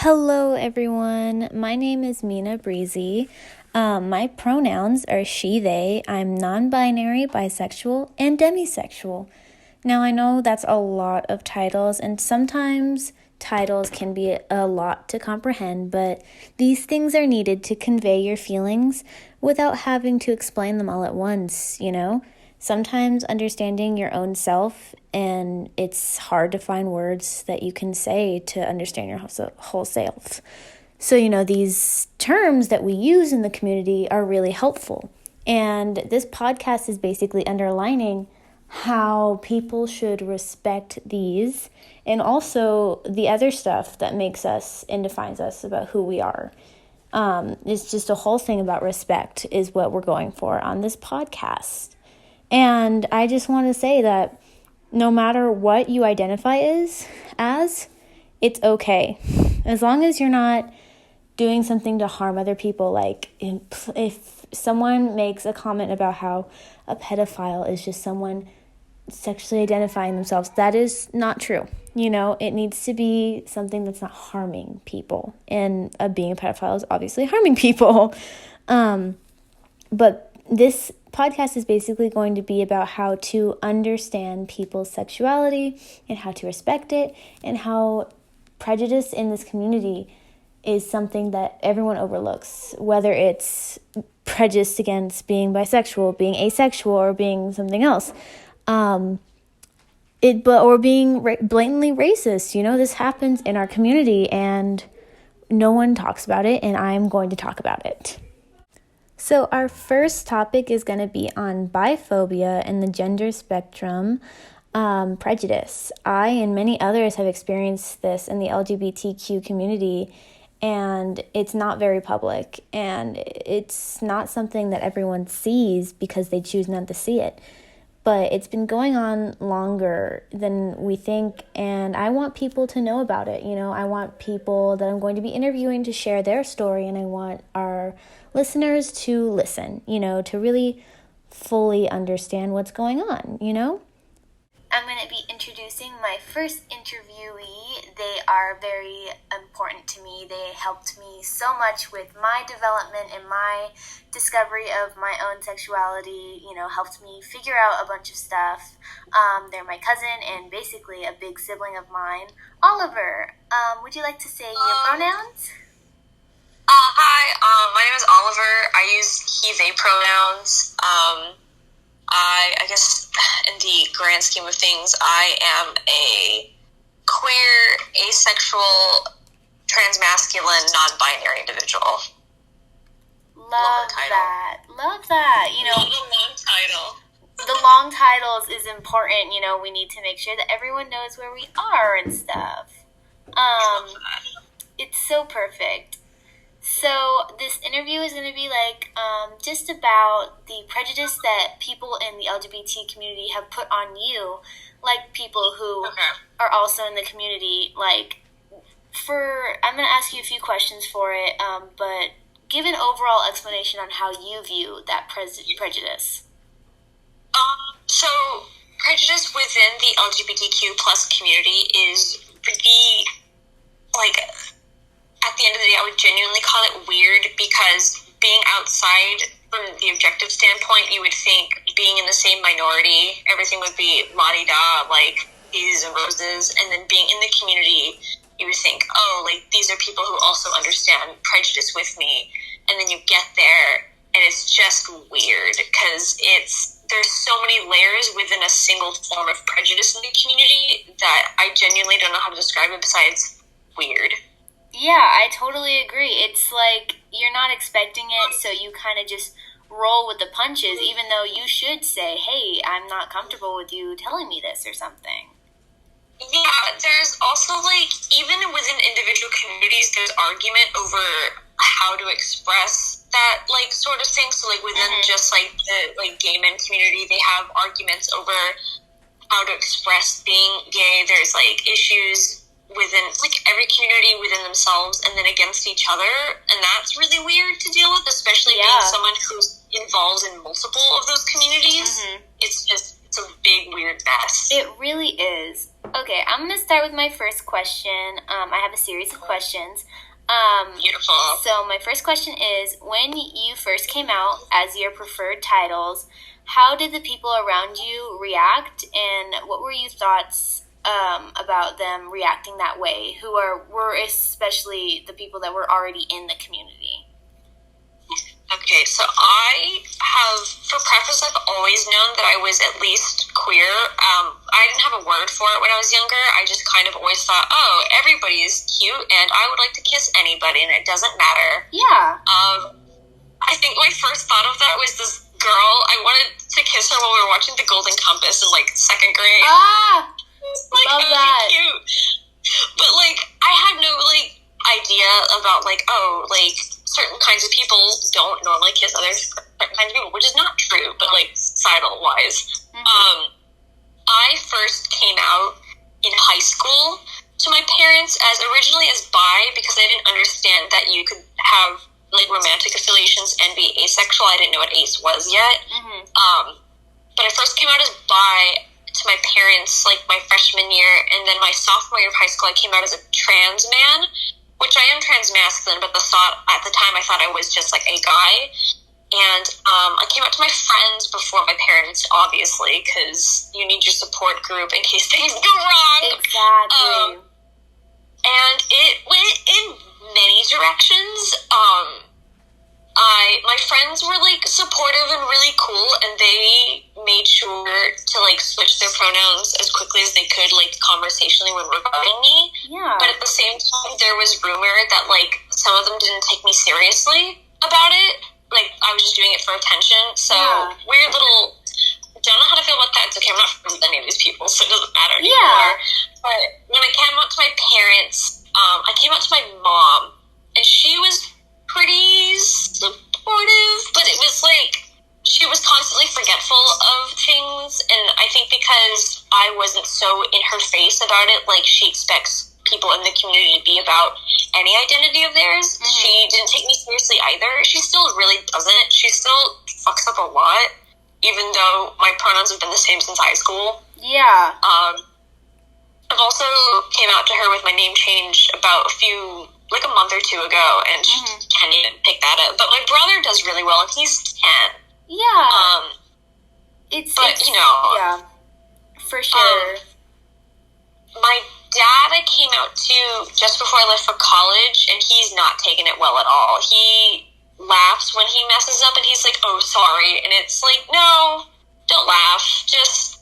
Hello, everyone. My name is Mina Breezy. My pronouns are she, they. I'm non-binary, bisexual, and demisexual. Now, I know that's a lot of titles, and sometimes titles can be a lot to comprehend, but these things are needed to convey your feelings without having to explain them all at once, you know? Sometimes understanding your own self, and it's hard to find words that you can say to understand your whole self. So, these terms that we use in the community are really helpful. And this podcast is basically underlining how people should respect these and also the other stuff that makes us and defines us about who we are. It's just a whole thing about respect is what we're going for on this podcast. And I just want to say that no matter what you identify as, it's okay. As long as you're not doing something to harm other people, like if someone makes a comment about how a pedophile is just someone sexually identifying themselves, that is not true. It needs to be something that's not harming people. And being a pedophile is obviously harming people. But this podcast is basically going to be about how to understand people's sexuality and how to respect it, and how prejudice in this community is something that everyone overlooks, whether it's prejudice against being bisexual, being asexual, or being something else, or being blatantly racist. This happens in our community and no one talks about it, and I'm going to talk about it. So our first topic is going to be on biphobia and the gender spectrum, prejudice. I and many others have experienced this in the LGBTQ community, and it's not very public, and it's not something that everyone sees because they choose not to see it. But it's been going on longer than we think, and I want people to know about it. I want people that I'm going to be interviewing to share their story, and I want our listeners to listen, to really fully understand what's going on, I'm going to be introducing my first interviewee. They are very important to me. They helped me so much with my development and my discovery of my own sexuality, helped me figure out a bunch of stuff. They're my cousin and basically a big sibling of mine. Oliver, would you like to say your pronouns? Hi, my name is Oliver. I use he, they pronouns. I guess in the grand scheme of things, I am a queer, asexual, transmasculine, non-binary individual. Love that. Love that. Love the long title. The long titles is important. We need to make sure that everyone knows where we are and stuff. It's so perfect. So this interview is going to be just about the prejudice that people in the LGBT community have put on you, like people who are also in the community. I'm going to ask you a few questions for it, but give an overall explanation on how you view that prejudice. So prejudice within the LGBTQ plus community is pretty, at the end of the day, I would genuinely call it weird, because being outside from the objective standpoint, you would think being in the same minority, everything would be la-di-da, like daisies and roses, and then being in the community, you would think, these are people who also understand prejudice with me, and then you get there, and it's just weird, because there's so many layers within a single form of prejudice in the community that I genuinely don't know how to describe it besides weird. Yeah, I totally agree. It's like you're not expecting it, so you kind of just roll with the punches, even though you should say, hey, I'm not comfortable with you telling me this or something. Yeah, there's also, even within individual communities, there's argument over how to express that, sort of thing. So, within just, the, gay men community, they have arguments over how to express being gay. There's, issues within every community within themselves and then against each other, and that's really weird to deal with, especially being someone who's involved in multiple of those communities. It's a big weird mess. It really is. Okay, I'm going to start with my first question. I have a series of questions. Beautiful. So my first question is, when you first came out as your preferred titles, how did the people around you react, and what were your thoughts about them reacting that way, who were especially the people that were already in the community? Okay, so I have, for preface, I've always known that I was at least queer. I didn't have a word for it when I was younger. I just kind of always thought, oh, everybody is cute, and I would like to kiss anybody, and it doesn't matter. Yeah. I think my first thought of that was this girl. I wanted to kiss her while we were watching The Golden Compass in, like, second grade. Ah! Like, Love oh, that. cute. But, like, I had no, like, idea about, like, oh, like, certain kinds of people don't normally kiss other certain kinds of people, which is not true, but, like, societal wise. Mm-hmm. I first came out in high school to my parents originally as bi, because I didn't understand that you could have, like, romantic affiliations and be asexual. I didn't know what ace was yet. Mm-hmm. But I first came out as bi to my parents, like, my freshman year, and then my sophomore year of high school, I came out as a trans man, which I am transmasculine, but at the time I thought I was just, like, a guy. And I came out to my friends before my parents, obviously, because you need your support group in case things go wrong. Exactly. And it went in many directions. My friends were, like, supportive and really cool, and they made sure to, like, switch their pronouns as quickly as they could, like, conversationally when regarding me. Yeah. But at the same time, there was rumor that, like, some of them didn't take me seriously about it. Like, I was just doing it for attention. So, weird little... Don't know how to feel about that. It's okay, I'm not friends with any of these people, so it doesn't matter anymore. But when I came out to my parents, I came out to my mom, and she was pretty supportive, but it was like she was constantly forgetful of things, and I think because I wasn't so in her face about it, like she expects people in the community to be about any identity of theirs, she didn't take me seriously either. She still really doesn't. She still fucks up a lot, even though my pronouns have been the same since high school. Yeah. I've also came out to her with my name change about like a month or two ago, and she can't even pick that up. But my brother does really well, and he's 10. Yeah. You know. Yeah, for sure. My dad I came out to just before I left for college, and he's not taking it well at all. He laughs when he messes up, and he's like, oh, sorry. And it's like, no, don't laugh. Just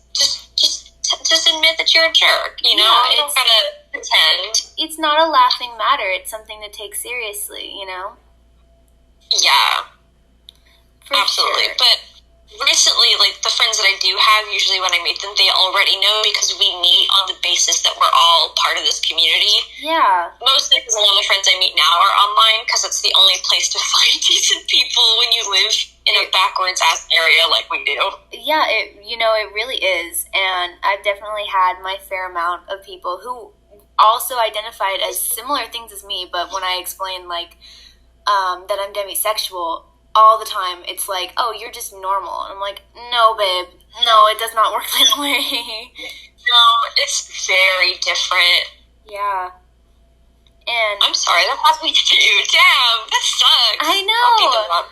admit that you're a jerk, you know? You don't gotta pretend. It's not a laughing matter. It's something to take seriously, you know? Yeah. For absolutely. Sure. But recently, like, the friends that I do have, usually when I meet them, they already know because we meet on the basis that we're all part of this community. Yeah. Mostly because a lot of the friends I meet now are online, because it's the only place to find decent people when you live in a backwards-ass area like we do. Yeah, it really is. And I've definitely had my fair amount of people who also identified as similar things as me, but when I explain, like, that I'm demisexual, all the time it's like, oh, you're just normal. And I'm like, no, babe, no, it does not work that way. No, it's very different. Yeah. And I'm sorry, that happened to you. Damn, that sucks. I know. I'll beat them up.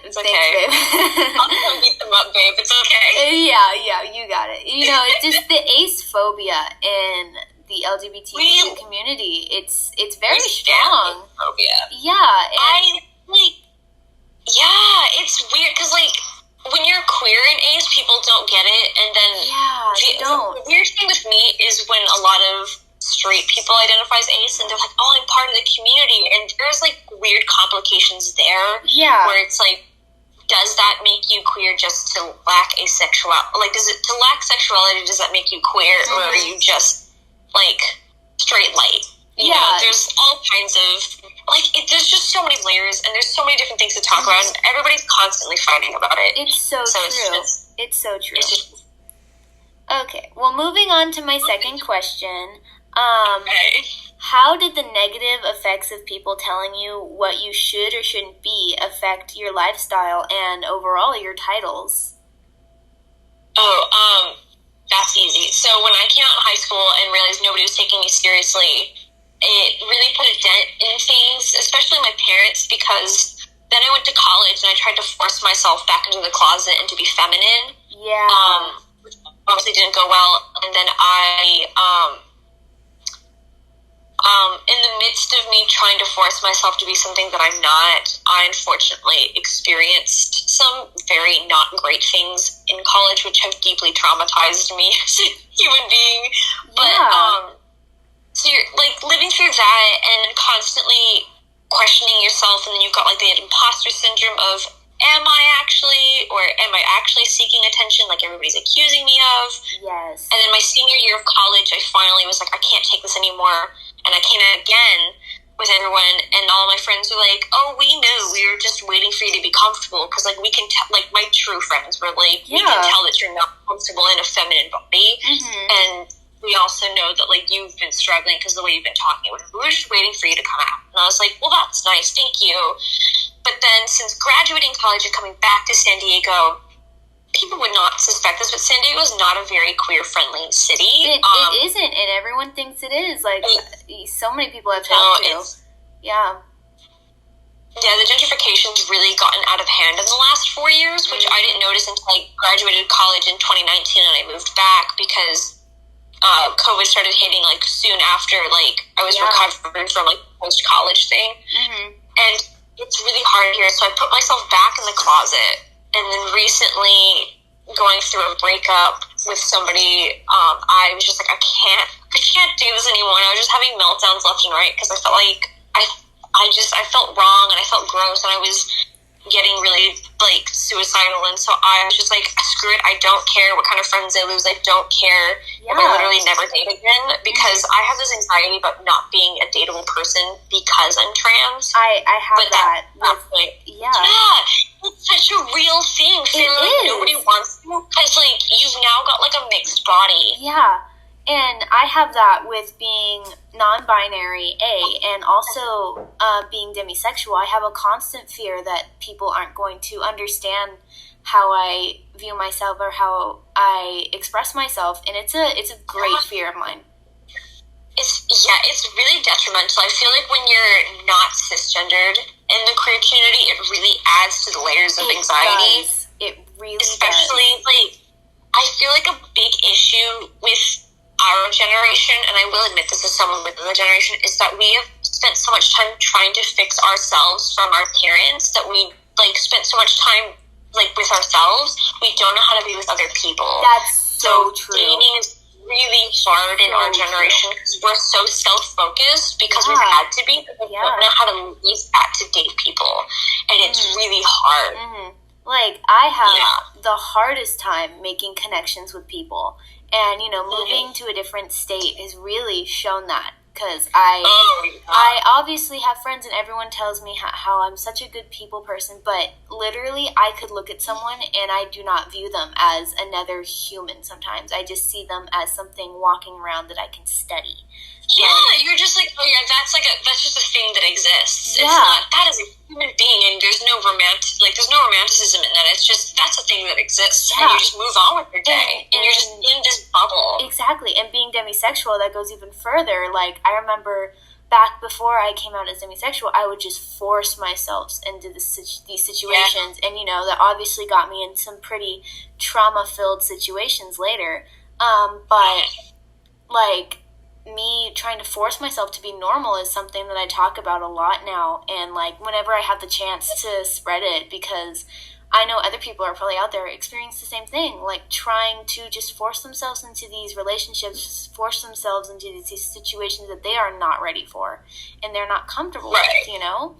It's okay. Thanks, babe. I'll go beat them up, babe. It's okay. Yeah, you got it. You know, it's just the ace phobia in the LGBTQ community. It's very strong. Phobia. Yeah. Yeah, it's weird because, like, when you're queer in ace, people don't get it, and then they don't. The weird thing with me is when a lot of straight people identify as ace, and they're like, "Oh, I'm part of the community," and there's, like, weird complications there. Yeah, where it's like, does that make you queer just to lack asexuality? Like, to lack sexuality? Does that make you queer, or are you just, like, straight light? You know, there's all kinds of, like, there's just so many layers, and there's so many different things to talk about, and everybody's constantly fighting about it. It's so true. It's so true. Okay, well, moving on to my second question. How did the negative effects of people telling you what you should or shouldn't be affect your lifestyle and overall your titles? That's easy. So when I came out in high school, school and realized nobody was taking me seriously, it really put a dent in things, especially my parents, because then I went to college and I tried to force myself back into the closet and to be feminine. Yeah. Which obviously didn't go well. And then in the midst of me trying to force myself to be something that I'm not, I unfortunately experienced some very not great things in college, which have deeply traumatized me as a human being. But, so you're, like, living through that and constantly questioning yourself, and then you've got, like, the imposter syndrome of, am I actually, or am I actually seeking attention like everybody's accusing me of? Yes. And then my senior year of college, I finally was like, I can't take this anymore. And I came out again with everyone, and all my friends were like, oh, we knew. We were just waiting for you to be comfortable, because, like, we can tell, like, my true friends were like, we can tell that you're not comfortable in a feminine body. Mm-hmm. And we also know that, like, you've been struggling because the way you've been talking. We were just waiting for you to come out. And I was like, well, that's nice. Thank you. But then since graduating college and coming back to San Diego, people would not suspect this, but San Diego is not a very queer-friendly city. It isn't, and everyone thinks it is. Like, so many people I've talked to. Yeah. Yeah, the gentrification's really gotten out of hand in the last 4 years, which I didn't notice until I graduated college in 2019 and I moved back, because COVID started hitting, like, soon after, like, I was recovering from, like, post-college thing. Mm-hmm. And it's really hard here, so I put myself back in the closet. And then recently, going through a breakup with somebody, I was just like, I can't do this anymore. And I was just having meltdowns left and right, because I felt like I felt wrong, and I felt gross, and I was getting really, like, suicidal. And so I was just like, screw it, I don't care what kind of friends I lose. I don't care if I literally never date again, because I have this anxiety about not being a dateable person because I'm trans. I have that. Yeah, it's such a real thing. Feeling like nobody wants you, because, like, you've now got, like, a mixed body. Yeah. And I have that with being non-binary, and also being demisexual. I have a constant fear that people aren't going to understand how I view myself or how I express myself, and it's a great fear of mine. It's really detrimental. I feel like when you're not cisgendered in the queer community, it really adds to the layers of anxiety. It really especially does. Like, I feel like a big issue with our generation, and I will admit this as someone within the generation, is that we have spent so much time trying to fix ourselves from our parents that we, like, spent so much time, like, with ourselves, we don't know how to be with other people. That's so true. Dating is really hard in our generation, because we're so self-focused, because we've had to be, but we don't know how to use that to date people, and it's really hard. Mm-hmm. Like, I have the hardest time making connections with people. And, you know, moving to a different state has really shown that. Because I obviously have friends, and everyone tells me how I'm such a good people person. But literally, I could look at someone and I do not view them as another human sometimes. I just see them as something walking around that I can study. Yeah, you're just like, oh yeah, that's just a thing that exists. It's not, that is a human being, and there's no romanticism in that. It's just, that's a thing that exists, and you just move on with your day, and you're just in this bubble. Exactly, and being demisexual, that goes even further. Like, I remember back before I came out as demisexual, I would just force myself into these situations, and, you know, that obviously got me in some pretty trauma-filled situations later. But, like, me trying to force myself to be normal is something that I talk about a lot now, and, like, whenever I have the chance to spread it, because I know other people are probably out there experiencing the same thing, like, trying to just force themselves into these relationships, force themselves into these situations that they are not ready for, and they're not comfortable with, you know?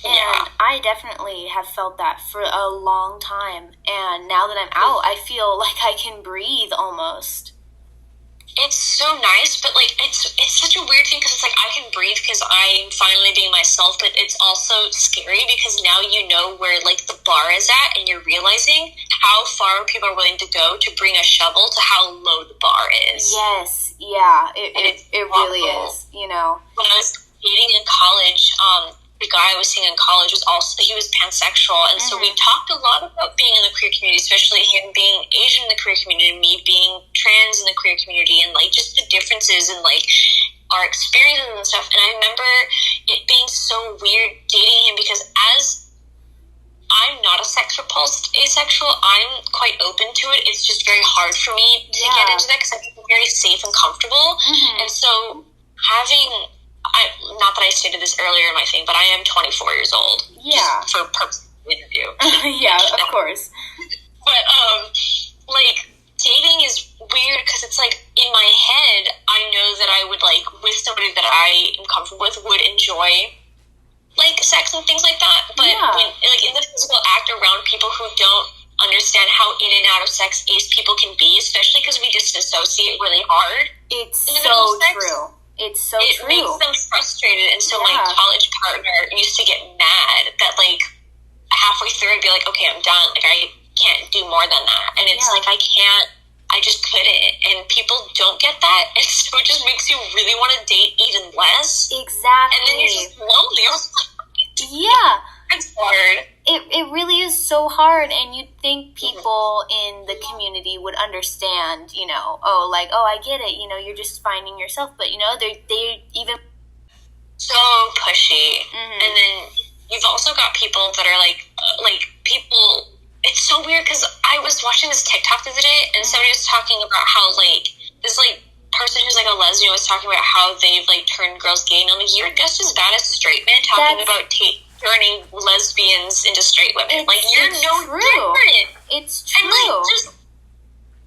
And I definitely have felt that for a long time, and now that I'm out, I feel like I can breathe almost. It's so nice, but, like, it's such a weird thing, because it's like, I can breathe because I'm finally being myself, but it's also scary because now you know where, like, the bar is at, and you're realizing how far people are willing to go to bring a shovel to how low the bar is. Yes, yeah, it really is, you know. When I was dating in college, the guy I was seeing in college was also, he was pansexual. And so we talked a lot about being in the queer community, especially him being Asian in the queer community, and me being trans in the queer community, and like just the differences and like our experiences and stuff. And I remember it being so weird dating him, because as I'm not a sex repulsed asexual, I'm quite open to it. It's just very hard for me to get into that because I feel very safe and comfortable. And so having, not that I stated this earlier in my thing, but I am 24 years old. Yeah. Just for purpose of the interview. Yeah, of course. But, like, dating is weird because it's like, in my head, I know that I would, like, with somebody that I am comfortable with, would enjoy, like, sex and things like that. But, when, like, in the physical act around people who don't understand how in and out of sex ace people can be, especially because we disassociate really hard. It's so true. It's so true. It makes them frustrated. And so my college partner used to get mad that, like, halfway through I'd be like, okay, I'm done. Like, I can't do more than that. And it's like, I just couldn't. And people don't get that. And so it just makes you really want to date even less. Exactly. And then you're just lonely. Yeah. It's hard. It really is so hard, and you'd think people in the community would understand, you know, I get it, you know, you're just finding yourself, but, you know, they even... So pushy. And then you've also got people that are like people, it's so weird, because I was watching this TikTok the other day, and somebody was talking about how, like, this, like, person who's, like, a lesbian was talking about how they've, like, turned girls gay, and I'm like, you're just as bad as straight men talking about turning lesbians into straight women. Like, you're no different. It's true. And, like, just,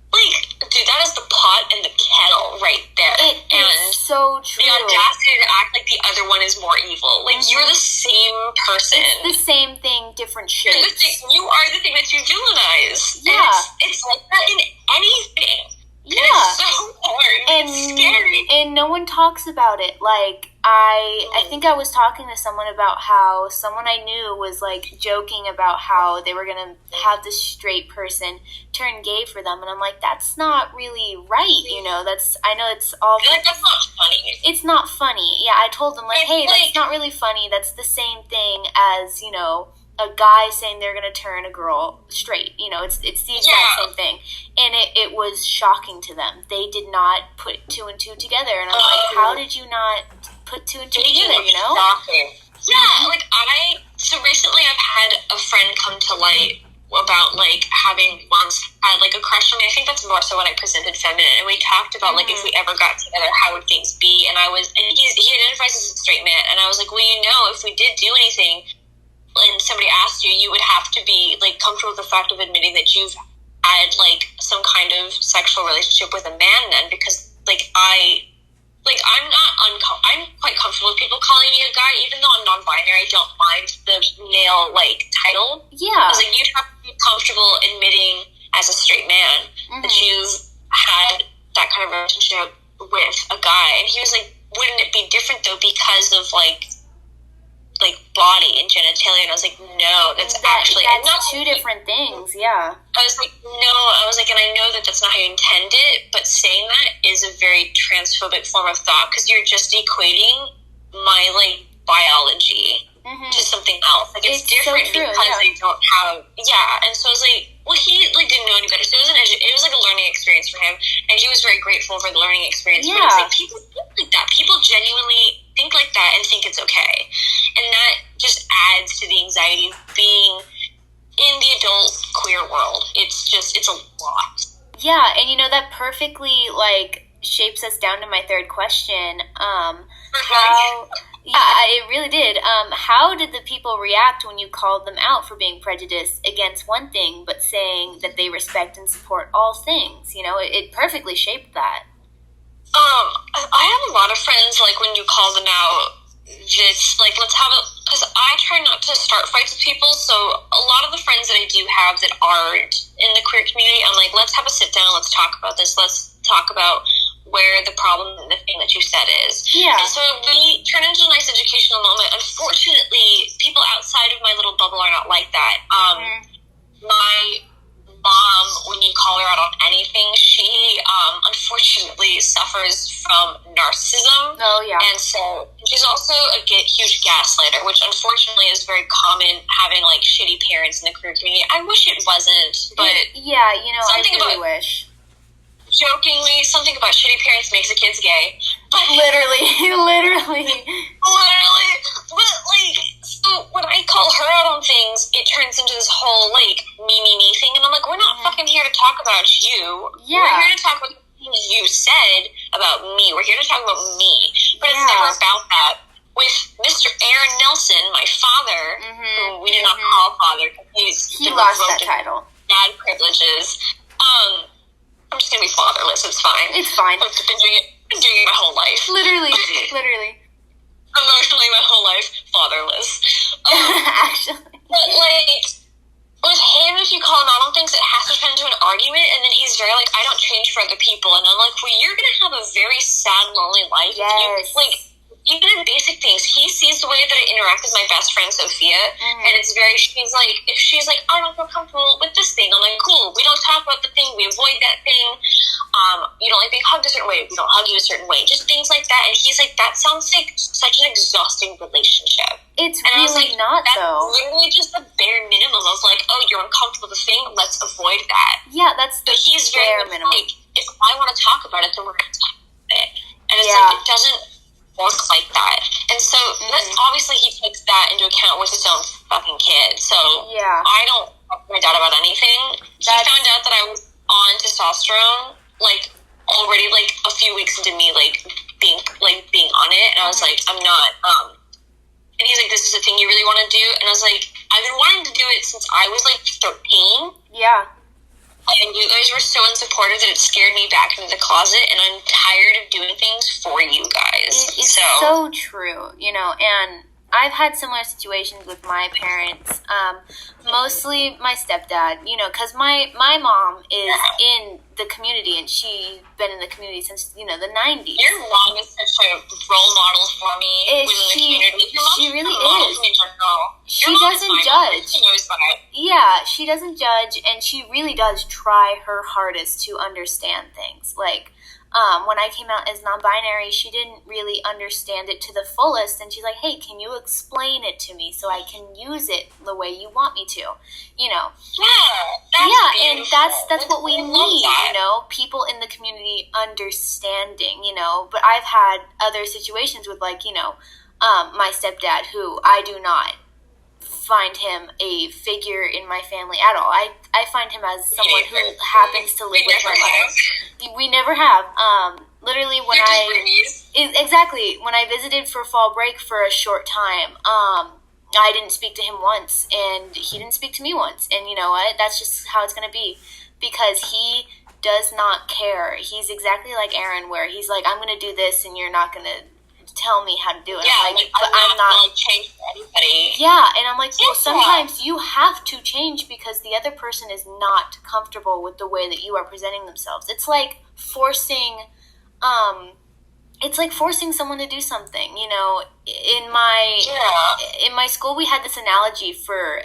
like, dude, that is the pot and the kettle right there. It is so true. The audacity to act like the other one is more evil. Like, you're the same person. It's the same thing, different shapes. You are the thing that you villainize. Yeah. And it's like that in anything. Yeah. And it's so hard. And it's scary. And no one talks about it. Like, I think I was talking to someone about how someone I knew was, like, joking about how they were going to have this straight person turn gay for them. And I'm like, that's not really right, you know? I know it's all... Like, that's not funny. It's not funny. Yeah, I told them, like, hey, that's not really funny. That's the same thing as, you know, a guy saying they're going to turn a girl straight. You know, it's the exact same thing. And it was shocking to them. They did not put two and two together. And I'm like, how did you not put two and two together, you know? Shocking. Yeah, like, so recently I've had a friend come to light about, like, having once had, like, a crush on me. I think that's more so when I presented feminine. And we talked about, like, if we ever got together, how would things be? And he identifies as a straight man. And I was like, well, you know, if we did do anything, and somebody asked you, you would have to be, like, comfortable with the fact of admitting that you've had, like, some kind of sexual relationship with a man then, because, like, I'm quite comfortable with people calling me a guy, even though I'm non-binary. I don't mind the male, like, title. Yeah. I was like, you'd have to be comfortable admitting as a straight man that you've had that kind of relationship with a guy. And he was like, wouldn't it be different, though, because of, like, body and genitalia? And I was like, no, that's two different things. Yeah. I was like, and I know that that's not how you intend it, but saying that is a very transphobic form of thought, because you're just equating my, like, biology to something else. Like, it's different so true, because I don't have, and so I was like, well, he, like, didn't know any better, so it was like a learning experience for him, and he was very grateful for the learning experience. But it's like, people think like that. People genuinely think like that and think it's okay, and that just adds to the anxiety of being in the adult queer world. It's a lot. Yeah, and you know, that perfectly, like, shapes us down to my third question. It really did. How did the people react when you called them out for being prejudiced against one thing, but saying that they respect and support all things? You know, it perfectly shaped that. I have a lot of friends, like, when you call them out, just, like, because I try not to start fights with people, so a lot of the friends that I do have that aren't in the queer community, I'm like, let's have a sit down, let's talk about this, let's talk about where the problem and the thing that you said is. Yeah. And so we turn into a nice educational moment. Unfortunately, people outside of my little bubble are not like that. My mom, when you call her out on anything, she unfortunately suffers from narcissism. Oh, yeah. And so she's also a huge gaslighter, which unfortunately is very common, having like shitty parents in the queer community. I wish it wasn't, but yeah, you know, I really wish. Jokingly, something about shitty parents makes the kids gay. But literally. But like, so when I call her out on things, it turns into this whole like me thing, and I'm like, we're not fucking here to talk about you. Yeah. We're here to talk about the things you said about me. We're here to talk about me. But it's never about that. With Mr. Aaron Nelson, my father, who we did not call father, because he lost that title. Bad privileges. I'm just gonna be fatherless. It's fine. It's fine. I've been doing it my whole life. Literally. Emotionally, my whole life, fatherless. Actually. But like, with him, if you call him out on things, it has to turn into an argument, and then he's very like, I don't change for other people, and I'm like, well, you're gonna have a very sad, lonely life. Yes. If you, like, even in basic things, he sees the way that I interact with my best friend Sophia, and it's very, she's like, if she's like, I don't feel comfortable with this thing, I'm like, cool, we don't talk about the thing, we avoid that thing. You don't like being hugged a certain way, we don't hug you a certain way, just things like that. And he's like, that sounds like such an exhausting relationship. It's and really not, that's though. Literally just the bare minimum of like, oh, you're uncomfortable with the thing, let's avoid that. Yeah, that's the he's bare very minimum. like, if I want to talk about it, then we're going to talk about it. And it's like, it doesn't work like that. And so that's obviously he takes that into account with his own fucking kid. So I don't talk to my dad about anything. He found out that I was on testosterone like already like a few weeks into me like being on it, and I was like, I'm not and he's like, this is a thing you really want to do? And I was like, I've been wanting to do it since I was like 13. Yeah. And you guys were so unsupportive that it scared me back into the closet, and I'm tired of doing things for you guys. It's so true, you know, and I've had similar situations with my parents, mostly my stepdad, you know, because my mom is in the community, and she's been in the community since, you know, the 90s. Your mom is such a role model for me within the community. Your mom's she really a model is. for me in general. She doesn't judge. She knows that. Yeah, she doesn't judge, and she really does try her hardest to understand things. Like, when I came out as non-binary, she didn't really understand it to the fullest, and she's like, hey, can you explain it to me so I can use it the way you want me to, you know? And that's what we need, you know, people in the community understanding, you know. But I've had other situations with, like, you know, my stepdad, who I do not find him a figure in my family at all. I find him as someone who happens to live with my life. We never have. Literally, when when I visited for fall break for a short time, I didn't speak to him once, and he didn't speak to me once. And you know what? That's just how it's gonna be, because he does not care. He's exactly like Aaron, where he's like, I'm gonna do this, and you're not gonna tell me how to do it. Yeah, I'm not like change for anybody. Yeah, and I'm like, well, sometimes you have to change because the other person is not comfortable with the way that you are presenting themselves. It's like forcing someone to do something, you know. In my school, we had this analogy for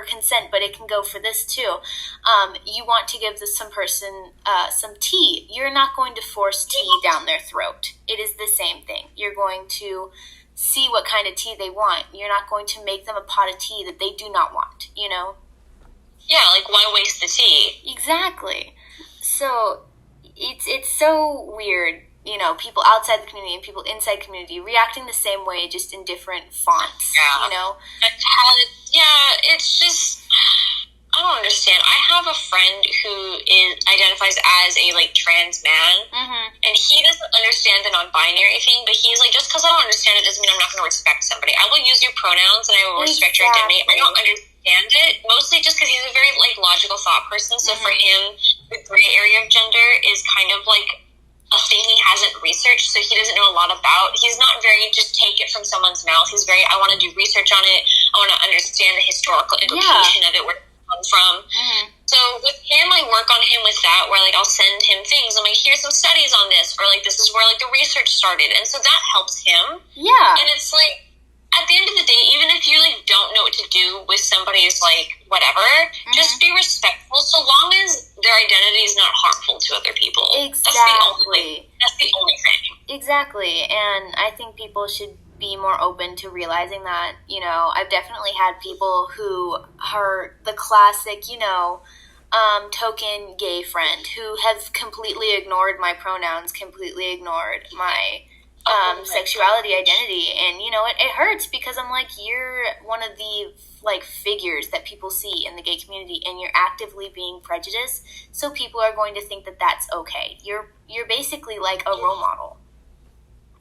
consent, but it can go for this too. You want to give some person some tea. You're not going to force tea down their throat. It is the same thing. You're going to see what kind of tea they want. You're not going to make them a pot of tea that they do not want, you know? Yeah, like, why waste the tea? Exactly. So it's so weird, you know, people outside the community and people inside community reacting the same way, just in different fonts, you know? It's just, I don't understand. I have a friend who identifies as a, like, trans man, and he doesn't understand the non-binary thing, but he's like, just because I don't understand it doesn't mean I'm not going to respect somebody. I will use your pronouns, and I will respect your identity. I don't understand it, mostly just because he's a very, like, logical thought person, so for him, the gray area of gender is kind of, like, a thing he hasn't researched, so he doesn't know a lot about. He's not very just take it from someone's mouth. He's very, I want to do research on it. I want to understand the historical implication of it, where it comes from. So with him, I work on him with that, where, like, I'll send him things. I'm like, here's some studies on this, or, like, this is where, like, the research started. And so that helps him. Yeah. And it's like, at the end of the day, even if you like don't know what to do with somebody's like whatever, just be respectful so long as their identity is not harmful to other people. Exactly. That's the only thing. Exactly. And I think people should be more open to realizing that, you know, I've definitely had people who are the classic, you know, token gay friend who have completely ignored my pronouns, completely ignored my sexuality identity. And, you know, it hurts because I'm like, you're one of the like figures that people see in the gay community, and you're actively being prejudiced. So people are going to think that that's okay. You're basically like a role model.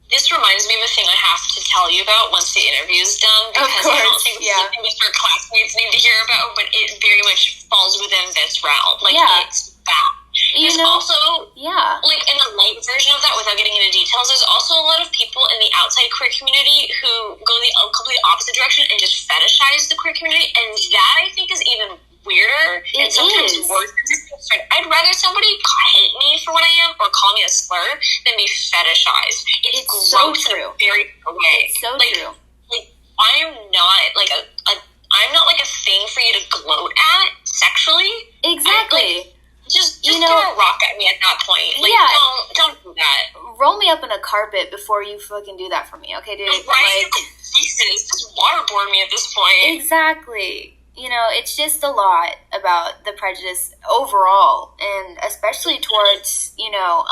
This reminds me of a thing I have to tell you about once the interview is done, because I don't think it's something that our classmates need to hear about, but it very much falls within this realm. Like, it's bad. There's also, like, in the light version of that, without getting into details, there's also a lot of people in the outside queer community who go the complete opposite direction and just fetishize the queer community, and that, I think, is even weirder and sometimes worse. I'd rather somebody hate me for what I am or call me a slur than be fetishized. It's gross so true. In a very way. It's so true. Like, I am not like I'm not like a thing for you to gloat at sexually. Exactly. Just you know, throw a rock at me at that point. Like, don't do that. Roll me up in a carpet before you fucking do that for me, okay, dude? Right? Like, Jesus, just waterboard me at this point. Exactly. You know, it's just a lot about the prejudice overall, and especially towards, you know,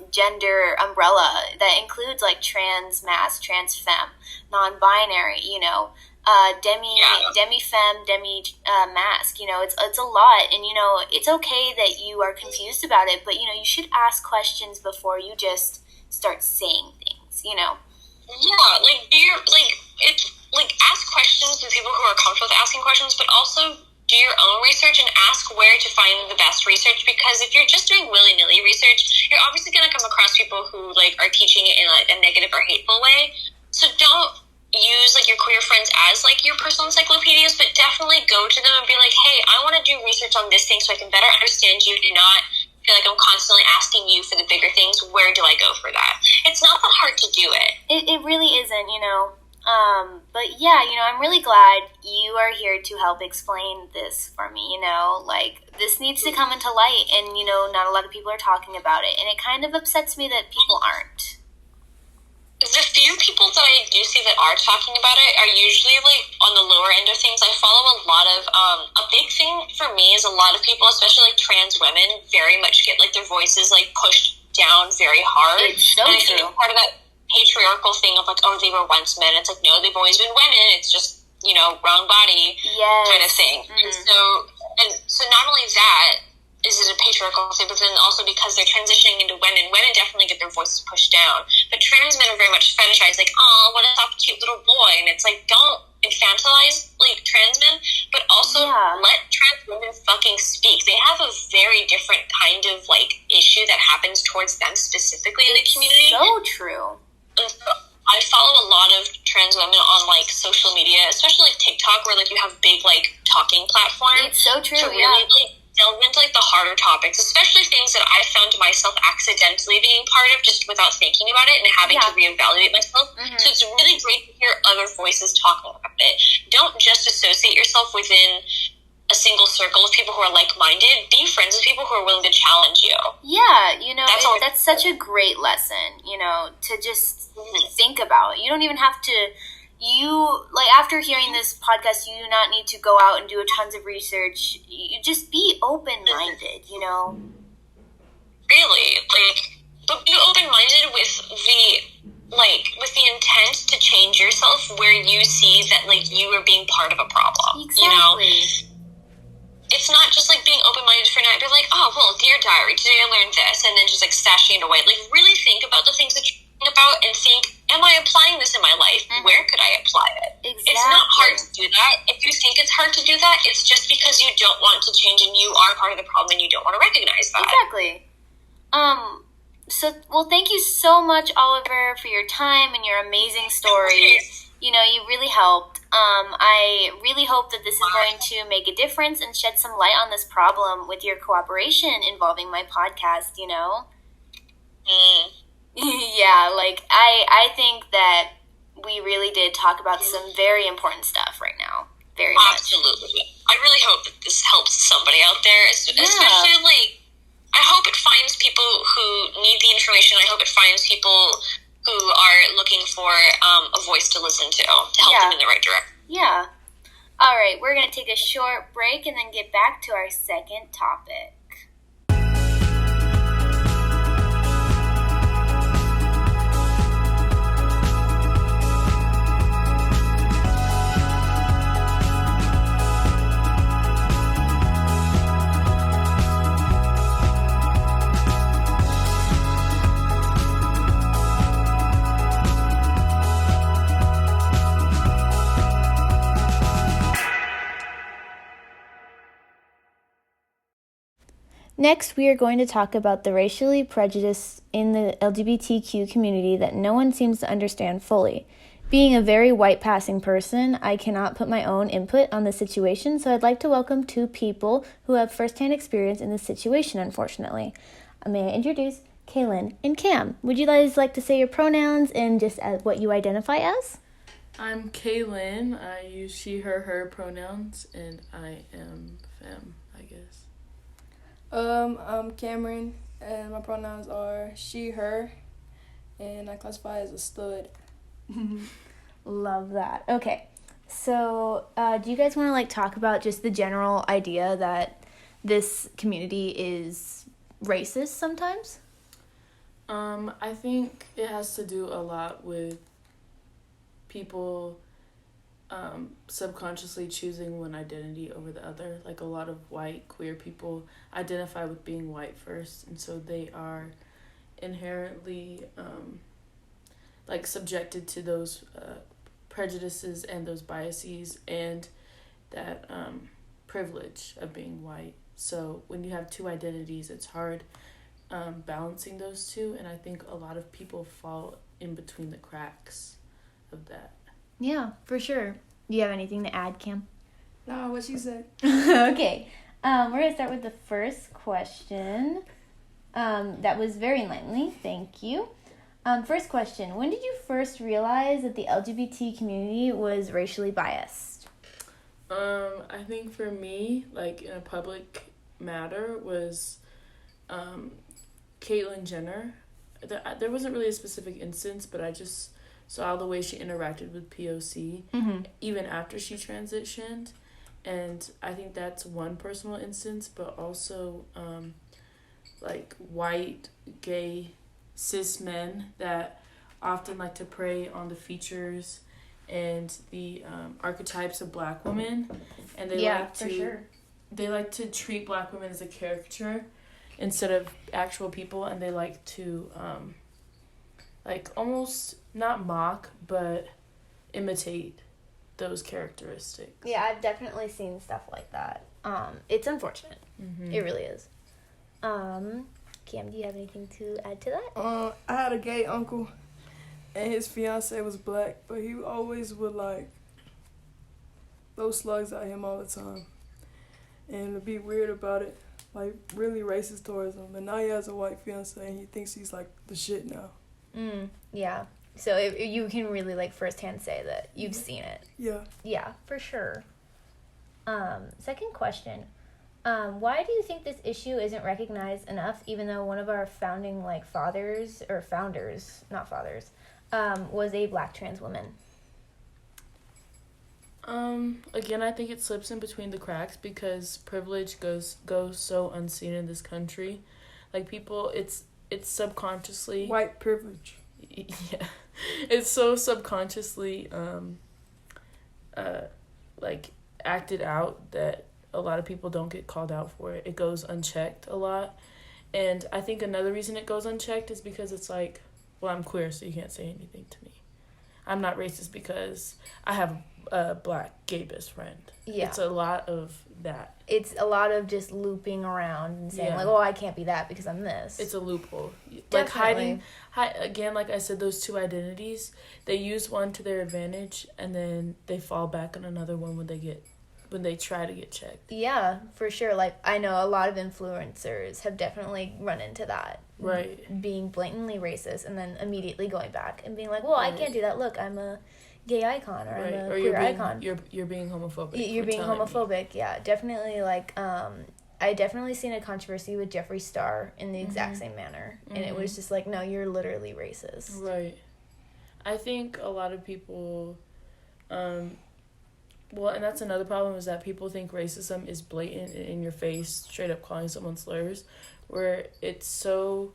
gender umbrella that includes like trans, mass, trans femme, non-binary, you know, demi-femme, demi-mask, you know, it's a lot. And, you know, it's okay that you are confused about it, but, you know, you should ask questions before you just start saying things, you know? Yeah, like, ask questions to people who are comfortable with asking questions, but also do your own research and ask where to find the best research, because if you're just doing willy-nilly research, you're obviously going to come across people who, like, are teaching it in, like, a negative or hateful way. So don't use, like, your queer friends as, like, your personal encyclopedias, but definitely go to them and be like, hey, I want to do research on this thing so I can better understand you and not feel like I'm constantly asking you for the bigger things. Where do I go for that? It's not that hard to do it. It really isn't, you know. But yeah, you know, I'm really glad you are here to help explain this for me, you know, like, this needs to come into light, and, you know, not a lot of people are talking about it, and it kind of upsets me that people aren't. The few people that I do see that are talking about it are usually, like, on the lower end of things. I follow a lot of, a big thing for me is a lot of people, especially, like, trans women, very much get, like, their voices, like, pushed down very hard. It's so and I true. think part of that patriarchal thing of, like, oh, they were once men. It's like, no, they've always been women. It's just, you know, wrong body kind of thing. And so not only that is it a patriarchal thing, but then also because they're transitioning into women definitely get their voices pushed down. But trans men are very much fetishized, like, oh, what a soft, cute little boy. And it's like, don't infantilize, like, trans men, but also let trans women fucking speak. They have a very different kind of, like, issue that happens towards them specifically in the community. So true. I follow a lot of trans women on, like, social media, especially, like, TikTok, where, like, you have big, like, talking platforms. It's so true, to really, like, delve into, like, the harder topics, especially things that I found myself accidentally being part of just without thinking about it and having to reevaluate myself. So it's really great to hear other voices talking about it. Don't just associate yourself within a single circle of people who are like-minded. Be friends with people who are willing to challenge you. Yeah, you know, that's such a great lesson, you know, to just think about. You don't even have to, like, after hearing this podcast, you do not need to go out and do tons of research. You just be open-minded, you know? Really, like, but be open-minded with the intent to change yourself where you see that, like, you are being part of a problem. Exactly. You know? It's not just, like, being open-minded for not being like, oh, well, dear diary, today I learned this, and then just, like, stashing it away. Like, really think about the things that you're thinking about and think, am I applying this in my life? Where could I apply it? Exactly. It's not hard to do that. If you think it's hard to do that, it's just because you don't want to change and you are part of the problem and you don't want to recognize that. Exactly. Well, thank you so much, Oliver, for your time and your amazing stories. You know, you really helped. I really hope that this is going to make a difference and shed some light on this problem with your cooperation involving my podcast, you know? Yeah, like, I think that we really did talk about some very important stuff right now. Very much. Absolutely. I really hope that this helps somebody out there, especially, like, I hope it finds people who need the information. I hope it finds people who are looking for a voice to listen to help them in the right direction. Yeah. All right, we're going to take a short break and then get back to our second topic. Next, we are going to talk about the racially prejudice in the LGBTQ community that no one seems to understand fully. Being a very white-passing person, I cannot put my own input on the situation, so I'd like to welcome two people who have first-hand experience in this situation, unfortunately. May I introduce Kaylin and Cam. Would you guys like to say your pronouns and just what you identify as? I'm Kaylin. I use she, her pronouns, and I am femme, I guess. I'm Cameron, and my pronouns are she, her, and I classify as a stud. Love that. Okay, so do you guys want to talk about just the general idea that this community is racist sometimes? I think it has to do a lot with people subconsciously choosing one identity over the other. Like, a lot of white queer people identify with being white first, and so they are inherently subjected to those prejudices and those biases and that privilege of being white. So when you have two identities, it's hard balancing those two, and I think a lot of people fall in between the cracks of that. Yeah, for sure. Do you have anything to add, Cam? No, what she said. Okay. We're going to start with the first question. That was very enlightening. Thank you. First question. When did you first realize that the LGBT community was racially biased? I think for me, in a public matter, was Caitlyn Jenner. There wasn't really a specific instance, but I just saw the way she interacted with POC, even after she transitioned. And I think that's one personal instance, but also, white, gay, cis men that often like to prey on the features and the archetypes of Black women. And they they like to treat Black women as a caricature instead of actual people, and they like to almost not mock but imitate those characteristics. Yeah, I've definitely seen stuff like that. It's unfortunate. It really is. Cam, do you have anything to add to that? I had a gay uncle, and his fiance was Black, but he always would throw slugs at him all the time, and to be weird about it, really racist towards him. And now he has a white fiance, and he thinks he's the shit now. Yeah. So you can really firsthand say that you've seen it. Yeah. Yeah, for sure. Second question. Why do you think this issue isn't recognized enough, even though one of our founding founders, not fathers, was a Black trans woman? Again, I think it slips in between the cracks because privilege goes so unseen in this country. People, it's subconsciously white privilege. Yeah, it's so subconsciously acted out that a lot of people don't get called out for it. It goes unchecked a lot, and I think another reason it goes unchecked is because it's I'm queer, so you can't say anything to me. I'm not racist because I have a Black gay best friend. Yeah. It's a lot of that. It's a lot of just looping around and saying, I can't be that because I'm this. It's a loophole. Definitely. Again, like I said, those two identities, they use one to their advantage, and then they fall back on another one when they try to get checked. Yeah, for sure. I know a lot of influencers have definitely run into that. Right. being blatantly racist and then immediately going back and being like, well, I can't do that. Look, I'm a gay icon, or I'm a or queer icon. You're being homophobic. You're being homophobic. Yeah, definitely. Like, I definitely seen a controversy with Jeffree Star in the exact same manner, and it was just like, no, you're literally racist. Right. I think a lot of people, well, and that's another problem, is that people think racism is blatant and in your face, straight up calling someone slurs, where it's so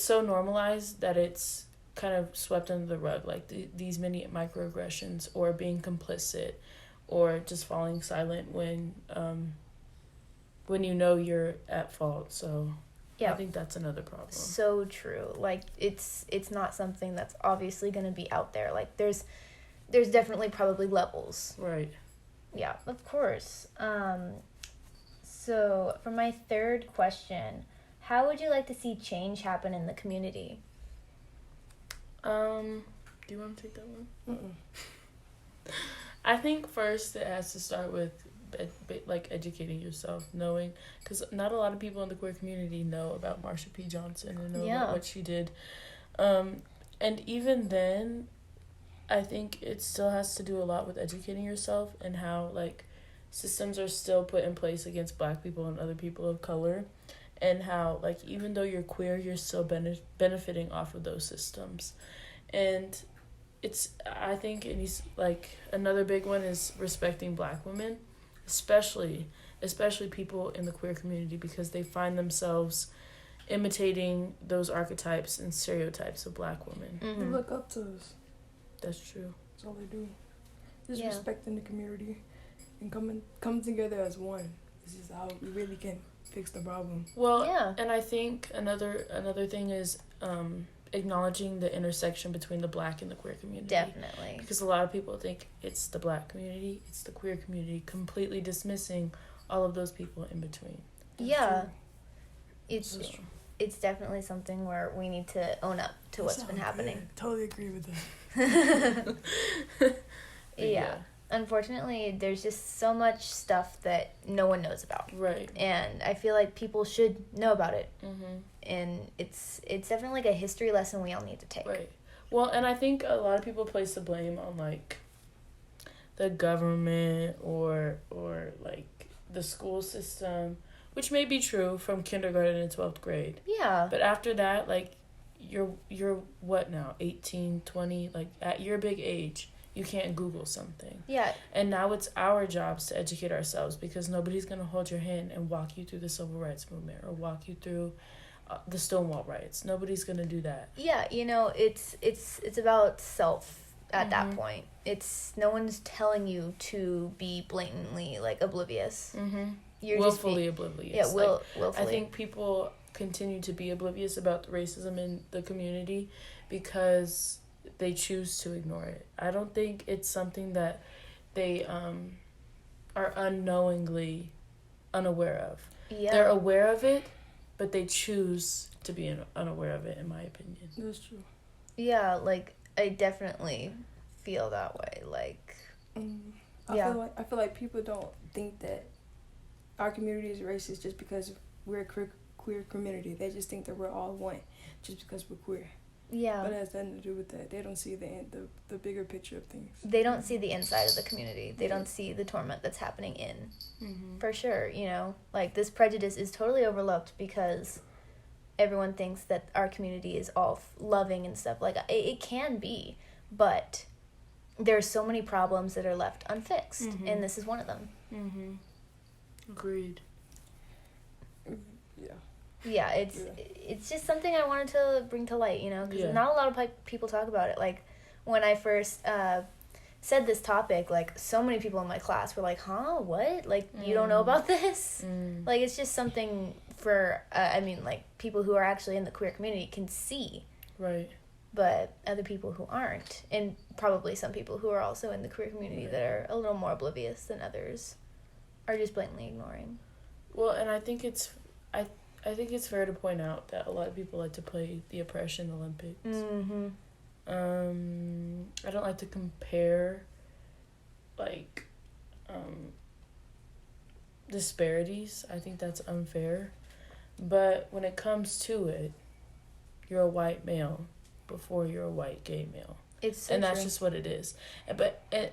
normalized that it's kind of swept under the rug, like these many microaggressions, or being complicit, or just falling silent when you know you're at fault. So Yeah. I think that's another problem. So true. Like, it's not something that's obviously going to be out there. Like, there's definitely probably levels. Right. Yeah, of course. So for my third question, how would you like to see change happen in the community? Do you want to take that one? I think first it has to start with like educating yourself, knowing, because not a lot of people in the queer community know about Marsha P. Johnson and know about what she did, and even then, I think it still has to do a lot with educating yourself and how, like, systems are still put in place against Black people and other people of color, and how, like, even though you're queer, you're still benefiting off of those systems. And I think it needs, like, another big one is respecting Black women, especially people in the queer community, because they find themselves imitating those archetypes and stereotypes of Black women. They look up to us. That's true. That's all they do. Just respecting the community and come together as one. This is how we really can fix the problem. Well, and I think another thing is acknowledging the intersection between the Black and the queer community. Definitely. Because a lot of people think it's the Black community, it's the queer community, completely dismissing all of those people in between. That's true. It's definitely something where we need to own up to what's been happening. Good. Totally agree with that. Yeah. Unfortunately, there's just so much stuff that no one knows about. Right. And I feel like people should know about it. And it's definitely like a history lesson we all need to take. Right. Well, and I think a lot of people place the blame on, like, the government or like the school system, which may be true from kindergarten to 12th grade. Yeah. But after that, like, you're what now? 18, 20, like, at your big age, you can't Google something. Yeah. And now it's our jobs to educate ourselves, because nobody's going to hold your hand and walk you through the civil rights movement or walk you through the Stonewall riots. Nobody's going to do that. Yeah, it's about self at that point. It's no one's telling you to be blatantly, like, oblivious. You're willfully oblivious. Yeah, willfully. I think people continue to be oblivious about racism in the community because they choose to ignore it. I don't think it's something that they are unknowingly unaware of. Yeah. They're aware of it, but they choose to be unaware of it, in my opinion. That's true. Yeah, like, I definitely feel that way. Like, I feel like people don't think that our community is racist just because we're a queer community. They just think that we're all one just because we're queer. Yeah. But it has nothing to do with that. They don't see the bigger picture of things. They don't see the inside of the community. They don't see the torment that's happening in. For sure, like, this prejudice is totally overlooked because everyone thinks that our community is all loving and stuff. Like, it can be, but there's so many problems that are left unfixed, and this is one of them. Agreed. Yeah, it's just something I wanted to bring to light, because not a lot of people talk about it. Like, when I first said this topic, like, so many people in my class were like, huh, what? Like, you don't know about this? Like, it's just something for, like, people who are actually in the queer community can see. Right. But other people who aren't, and probably some people who are also in the queer community that are a little more oblivious than others, are just blatantly ignoring. Well, and I think it's fair to point out that a lot of people like to play the oppression Olympics. I don't like to compare, like, disparities. I think that's unfair. But when it comes to it, you're a white male before you're a white gay male. It's so and that's true. just what it is.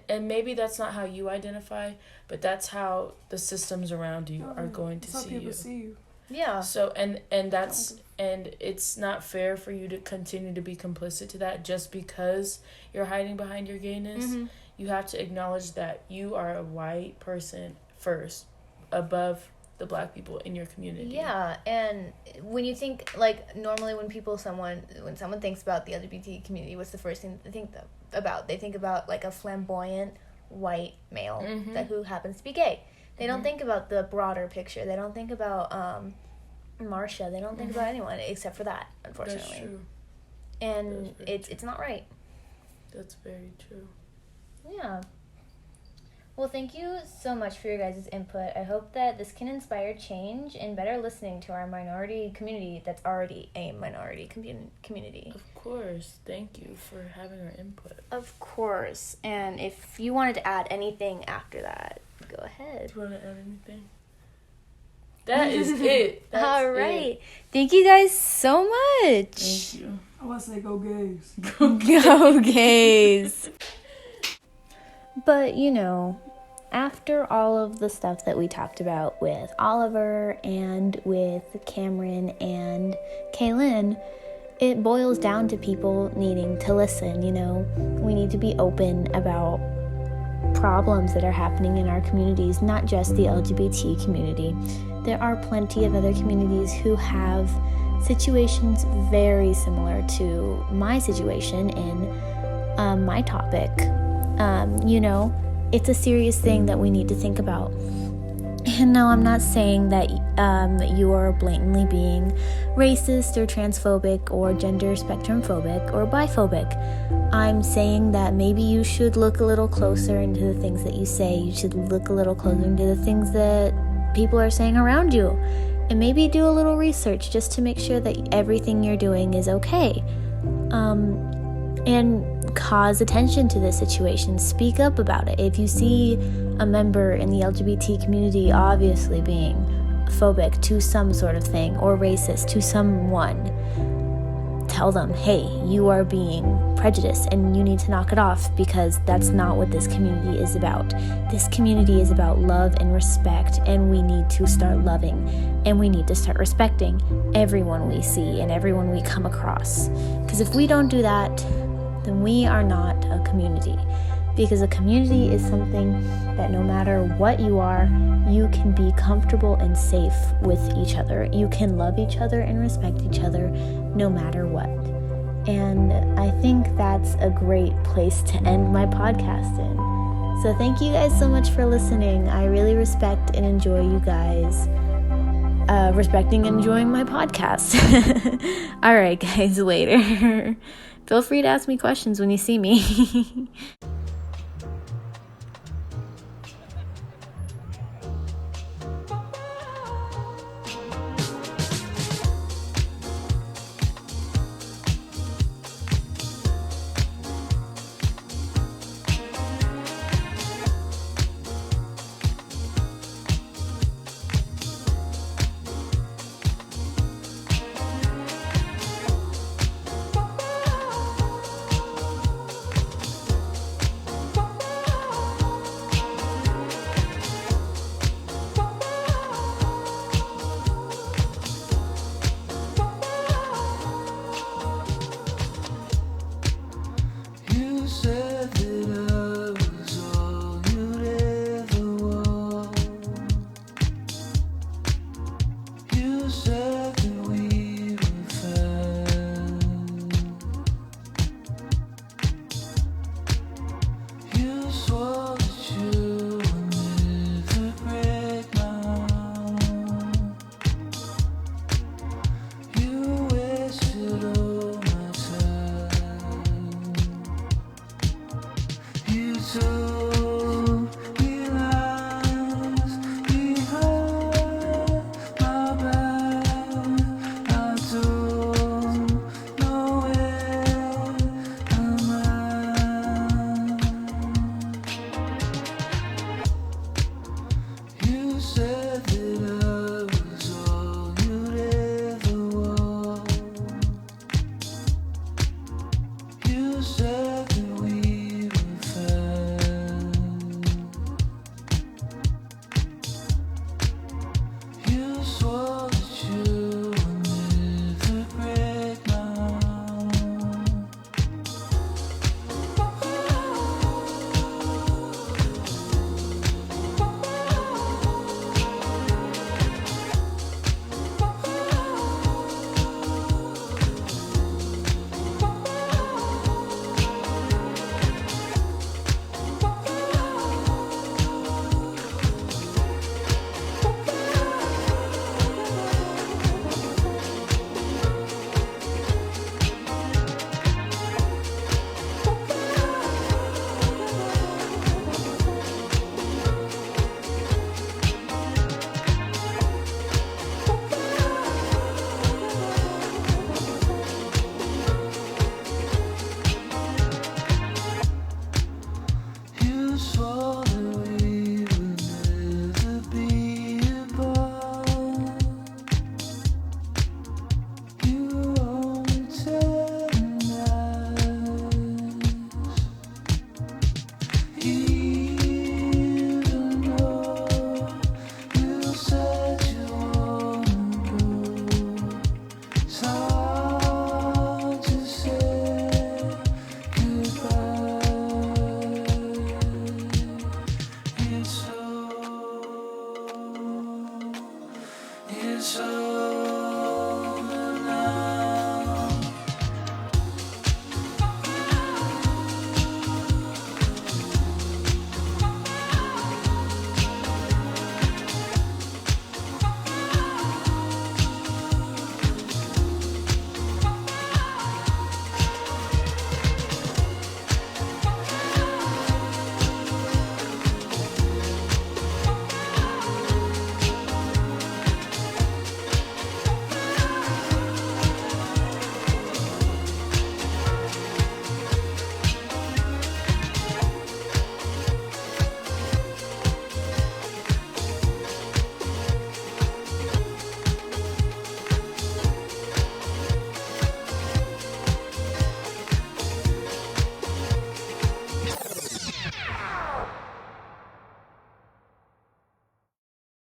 And maybe that's not how you identify, but that's how the systems around you are going to Some people see you. Yeah. So and it's not fair for you to continue to be complicit to that just because you're hiding behind your gayness. Mm-hmm. You have to acknowledge that you are a white person first, above the black people in your community. Yeah, and when you think, like, normally when someone thinks about the LGBT community, what's the first thing they think about? They think about, like, a flamboyant white male who happens to be gay. They don't think about the broader picture. They don't think about Marsha. They don't think about anyone except for that, unfortunately. That's true. And it's not right. That's very true. Yeah. Well, thank you so much for your guys' input. I hope that this can inspire change and better listening to our minority community that's already a minority community. Of course. Thank you for having our input. Of course. And if you wanted to add anything after that, go ahead. Do you want to add anything? That is it. That's all right. it. Thank you guys so much. Thank you. I want to say go gays. Go gays. But, after all of the stuff that we talked about with Oliver and with Cameron and Kaylin, it boils down to people needing to listen, We need to be open about problems that are happening in our communities, not just the LGBT community. There are plenty of other communities who have situations very similar to my situation in my topic. It's a serious thing that we need to think about. And no, I'm not saying that you are blatantly being racist or transphobic or gender spectrum phobic or biphobic. I'm saying that maybe you should look a little closer into the things that you say. You should look a little closer into the things that people are saying around you. And maybe do a little research just to make sure that everything you're doing is okay. And cause attention to this situation. Speak up about it. If you see a member in the LGBT community obviously being phobic to some sort of thing or racist to someone, tell them, hey, you are being prejudiced and you need to knock it off, because that's not what this community is about. This community is about love and respect, and we need to start loving and we need to start respecting everyone we see and everyone we come across. Because if we don't do that, then we are not a community. Because a community is something that no matter what you are, you can be comfortable and safe with each other. You can love each other and respect each other no matter what. And I think that's a great place to end my podcast in. So thank you guys so much for listening. I really respect and enjoy you guys respecting and enjoying my podcast. All right, guys, later. Feel free to ask me questions when you see me. say